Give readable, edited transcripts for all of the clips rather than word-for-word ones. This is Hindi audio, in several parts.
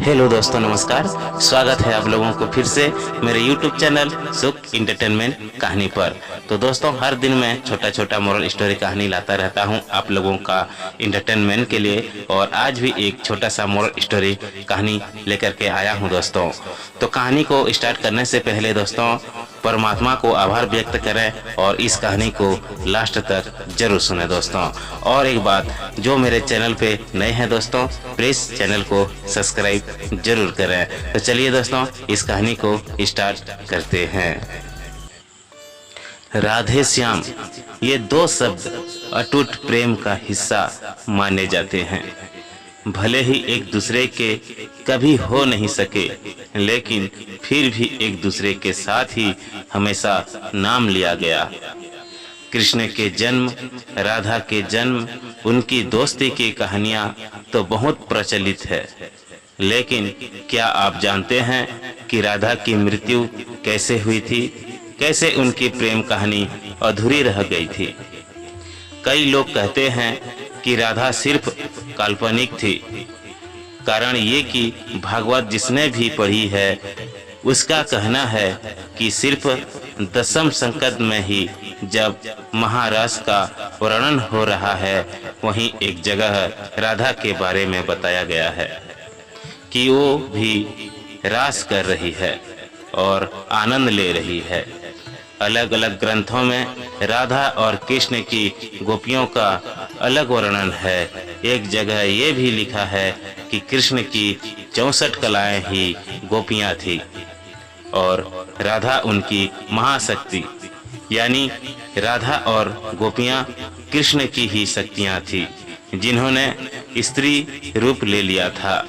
हेलो दोस्तों, नमस्कार। स्वागत है आप लोगों को फिर से मेरे YouTube चैनल सुख इंटरटेनमेंट कहानी पर। तो दोस्तों, हर दिन मैं छोटा छोटा मोरल स्टोरी कहानी लाता रहता हूं आप लोगों का इंटरटेनमेंट के लिए, और आज भी एक छोटा सा मोरल स्टोरी कहानी लेकर के आया हूं दोस्तों। तो कहानी को स्टार्ट करने से पहले दोस्तों, परमात्मा को आभार व्यक्त करें और इस कहानी को लास्ट तक जरूर सुने दोस्तों। और एक बात, जो मेरे चैनल पे नए हैं दोस्तों, प्लीज चैनल को सब्सक्राइब जरूर करें। तो चलिए दोस्तों, इस कहानी को स्टार्ट करते हैं। राधे श्याम, ये दो शब्द अटूट प्रेम का हिस्सा माने जाते हैं। भले ही एक दूसरे के कभी हो नहीं सके, लेकिन फिर भी एक दूसरे के साथ ही हमेशा नाम लिया गया। कृष्ण के जन्म, राधा के जन्म, उनकी दोस्ती की कहानियां तो बहुत प्रचलित है, लेकिन क्या आप जानते हैं कि राधा की मृत्यु कैसे हुई थी? कैसे उनकी प्रेम कहानी अधूरी रह गई थी? कई लोग कहते हैं कि राधा सिर्फ काल्पनिक थी। कारण ये कि भागवत जिसने भी पढ़ी है, उसका कहना है कि सिर्फ दशम संकट में ही जब महारस का वर्णन हो रहा है, वहीं एक जगह राधा के बारे में बताया गया है कि वो भी रास कर रही है और आनंद ले रही है। अलग अलग ग्रंथों में राधा और कृष्ण की गोपियों का अलग वर्णन है। एक जगह ये भी लिखा है कि कृष्ण की 64 कलाएं ही गोपियां थी और राधा उनकी महाशक्ति, यानी राधा और गोपियां कृष्ण की ही शक्तियां थी, जिन्होंने स्त्री रूप ले लिया था।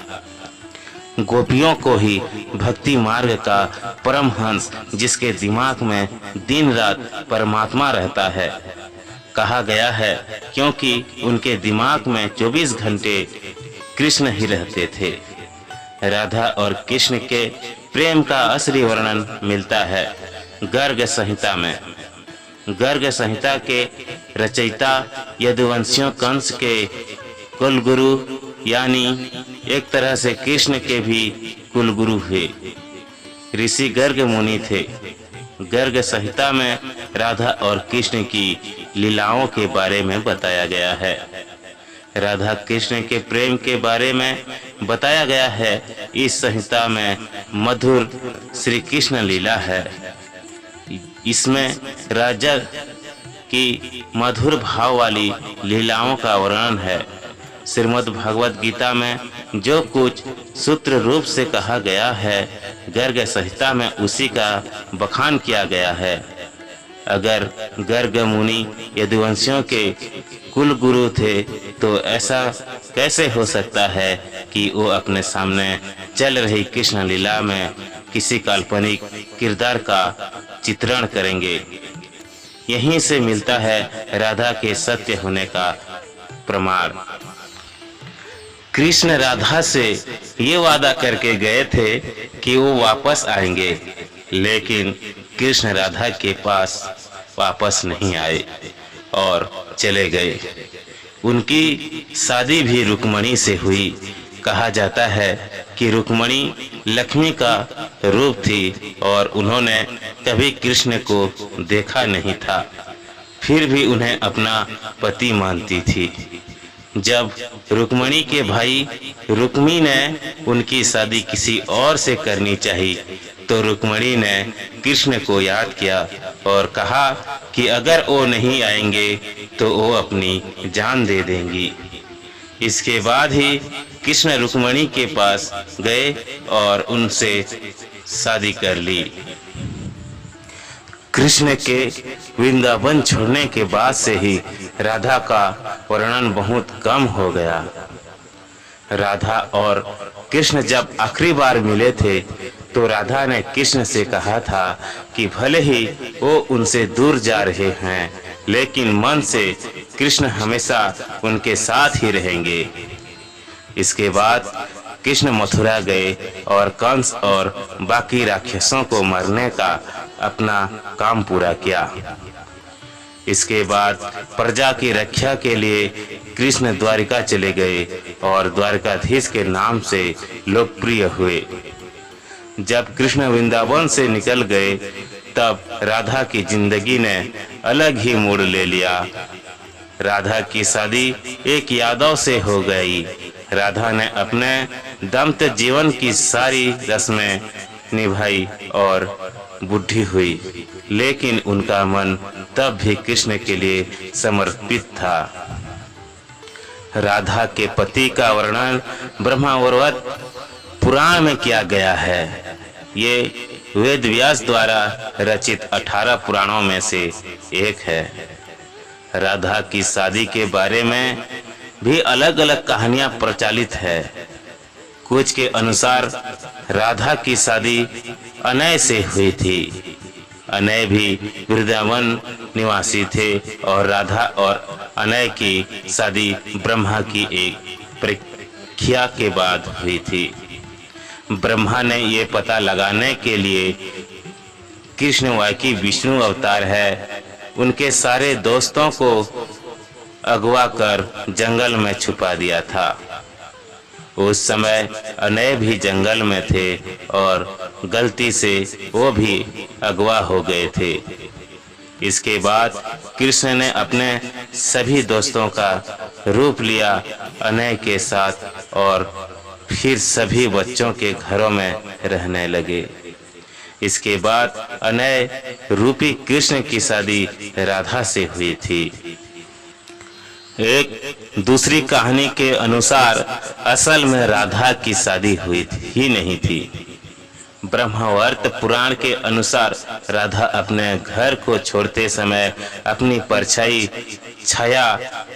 गोपियों को ही भक्ति मार्ग का परमहंस, जिसके दिमाग में दिन रात परमात्मा रहता है, कहा गया है, क्योंकि उनके दिमाग में 24 घंटे कृष्ण ही रहते थे। राधा और कृष्ण के प्रेम का असली वर्णन मिलता है गर्ग संहिता में। गर्ग संहिता के रचयिता यदुवंशियों कंस के कुलगुरु, यानी एक तरह से कृष्ण के भी कुलगुरु हुए, ऋषि गर्ग मुनि थे। गर्ग संहिता में राधा और कृष्ण की लीलाओं के बारे में बताया गया है। राधा कृष्ण के प्रेम के बारे में बताया गया है। इस संहिता में मधुर श्री कृष्ण लीला है। इसमें राजा की मधुर भाव वाली लीलाओं का वर्णन है। श्रीमद् भगवत गीता में जो कुछ सूत्र रूप से कहा गया है, गर्ग संहिता में उसी का बखान किया गया है। अगर गर्ग मुनि यदुवंशियों के कुल गुरु थे, तो ऐसा कैसे हो सकता है कि वो अपने सामने चल रही कृष्ण लीला में किसी काल्पनिक किरदार का चित्रण करेंगे? यहीं से मिलता है राधा के सत्य होने का प्रमाण। कृष्ण राधा से ये वादा करके गए थे कि वो वापस आएंगे, लेकिन कृष्ण राधा के पास वापस नहीं आए और चले गए। उनकी शादी भी रुक्मणी से हुई। कहा जाता है कि रुक्मणी लक्ष्मी का रूप थी और उन्होंने कभी कृष्ण को देखा नहीं था, फिर भी उन्हें अपना पति मानती थी। जब रुक्मणी के भाई रुक्मी ने उनकी शादी किसी और से करनी चाहिए, तो रुक्मणी ने कृष्ण को याद किया और कहा कि अगर वो नहीं आएंगे तो वो अपनी जान दे देंगी। इसके बाद ही कृष्ण रुक्मणी के पास गए और उनसे शादी कर ली। कृष्ण के वृंदावन छोड़ने के बाद से ही राधा का वर्णन बहुत कम हो गया। राधा और कृष्ण जब आखिरी बार मिले थे, तो राधा ने कृष्ण से कहा था कि भले ही वो उनसे दूर जा रहे हैं, लेकिन मन से कृष्ण हमेशा उनके साथ ही रहेंगे। इसके बाद कृष्ण मथुरा गए और कंस और बाकी राक्षसों को मारने का अपना काम पूरा किया। इसके बाद प्रजा की रक्षा के लिए कृष्ण द्वारिका चले गए और द्वारकाधीश के नाम से लोकप्रिय हुए। जब कृष्ण वृंदावन से निकल गए तब राधा की जिंदगी ने अलग ही मोड़ ले लिया। राधा की शादी एक यादव से हो गई। राधा ने अपने दाम्पत्य जीवन की सारी रस्में निभाई और बूढ़ी हुई, लेकिन उनका मन तब भी कृष्ण के लिए समर्पित था। राधा के पति का वर्णन ब्रह्मावत पुराण में किया गया है। ये वेद व्यास द्वारा रचित 18 पुराणों में से एक है। राधा की शादी के बारे में भी अलग अलग कहानियां प्रचलित है। कुछ के अनुसार राधा की शादी अनय से हुई थी। अनय भी वृंदावन निवासी थे और राधा और अनय की शादी ब्रह्मा की एक परीक्षा के बाद हुई थी। ब्रह्मा ने ये पता लगाने के लिए कृष्ण वाकई विष्णु अवतार है, उनके सारे दोस्तों को अगवा कर जंगल में छुपा दिया था। उस समय अनय भी जंगल में थे और गलती से वो भी अगवा हो गए थे। इसके बाद कृष्ण ने अपने सभी दोस्तों का रूप लिया अनय के साथ और फिर सभी बच्चों के घरों में रहने लगे। इसके बाद अनय रूपी कृष्ण की शादी राधा से हुई थी। एक दूसरी कहानी के अनुसार असल में राधा की शादी हुई ही नहीं थी। ब्रह्मावर्त पुराण के अनुसार राधा अपने घर को छोड़ते समय अपनी परछाई छाया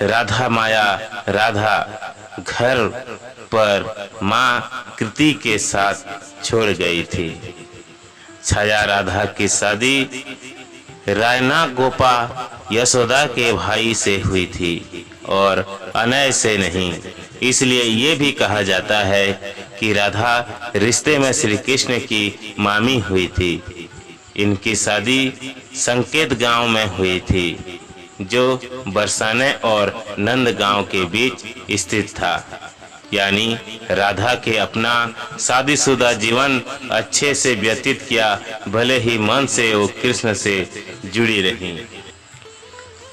राधा माया राधा घर पर माँ कृति के साथ छोड़ गई थी। छाया राधा की शादी रायना गोपा यशोदा के भाई से हुई थी और अनय से नहीं। इसलिए ये भी कहा जाता है कि राधा रिश्ते में श्री कृष्ण की मामी हुई थी। इनकी शादी संकेत गांव में हुई थी, जो बरसाने और नंद गांव के बीच स्थित था। यानी राधा के अपना शादीशुदा जीवन अच्छे से व्यतीत किया, भले ही मन से वो कृष्ण से जुड़ी रही।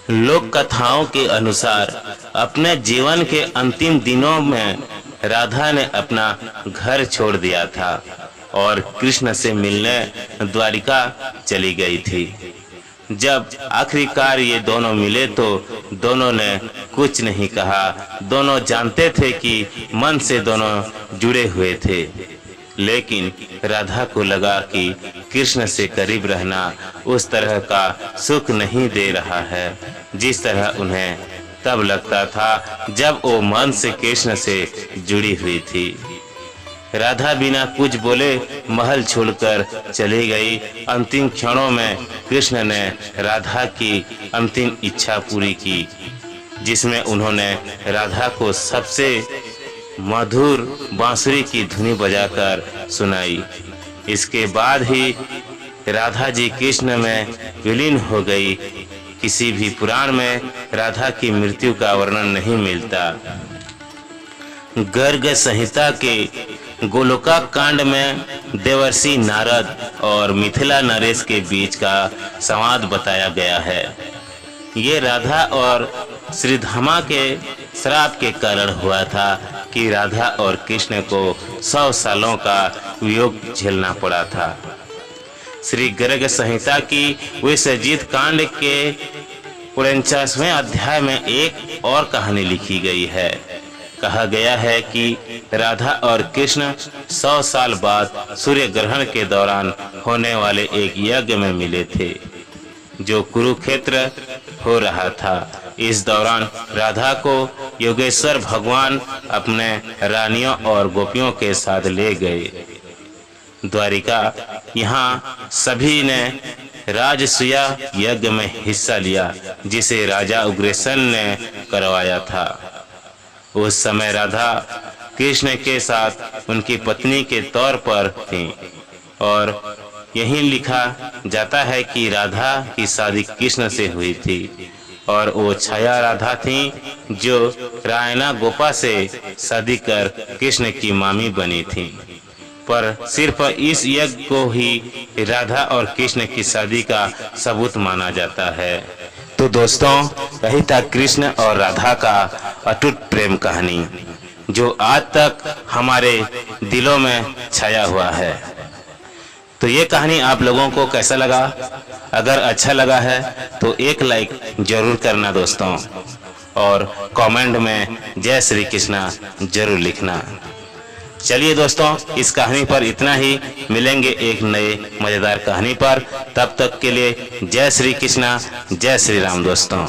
लोक कथाओं के अनुसार अपने जीवन के अंतिम दिनों में राधा ने अपना घर छोड़ दिया था और कृष्ण से मिलने द्वारिका चली गई थी। जब आखिरकार ये दोनों मिले तो दोनों ने कुछ नहीं कहा। दोनों जानते थे कि मन से दोनों जुड़े हुए थे, लेकिन राधा को लगा कि कृष्ण से करीब रहना उस तरह का सुख नहीं दे रहा है जिस तरह उन्हें तब लगता था जब वो मन से कृष्ण से जुड़ी हुई थी। राधा बिना कुछ बोले महल छोड़कर चली गई। अंतिम क्षणों में कृष्ण ने राधा की अंतिम इच्छा पूरी की, जिसमें उन्होंने राधा को सबसे मधुर बांसुरी की धुनी बजाकर सुनाई। इसके बाद ही राधा जी कृष्ण में विलीन हो गई। किसी भी पुराण में राधा की मृत्यु का वर्णन नहीं मिलता। गर्ग संहिता के गोलोका कांड में देवर्षि नारद और मिथिला नरेश के बीच का संवाद बताया गया है। ये राधा और श्रीधामा के श्राप के कारण हुआ था कि राधा और कृष्ण को 100 सालों का वियोग झेलना पड़ा था। श्री गर्ग संहिता की विश्वजीत कांड के 49वें अध्याय में एक और कहानी लिखी गई है। कहा गया है कि राधा और कृष्ण 100 साल बाद सूर्य ग्रहण के दौरान होने वाले एक यज्ञ में मिले थे, जो कुरुक्षेत्र हो रहा था। इस दौरान राधा को योगेश्वर भगवान अपने रानियों और गोपियों के साथ ले गए द्वारिका। यहाँ सभी ने राजसूया यज्ञ में हिस्सा लिया, जिसे राजा उग्रसेन ने करवाया था। उस समय राधा कृष्ण के साथ उनकी पत्नी के तौर पर थी और यही लिखा जाता है कि राधा की शादी कृष्ण से हुई थी और वो छाया राधा थी जो रायना गोपा से शादी कर कृष्ण की मामी बनी थी। पर सिर्फ इस यज्ञ को ही राधा और कृष्ण की शादी का सबूत माना जाता है। तो दोस्तों, यही था कृष्ण और राधा का अटूट प्रेम कहानी जो आज तक हमारे दिलों में छाया हुआ है। तो ये कहानी आप लोगों को कैसा लगा? अगर अच्छा लगा है तो एक लाइक जरूर करना दोस्तों, और कमेंट में जय श्री कृष्णा जरूर लिखना। चलिए दोस्तों, इस कहानी पर इतना ही। मिलेंगे एक नए मजेदार कहानी पर। तब तक के लिए जय श्री कृष्णा, जय श्री राम दोस्तों।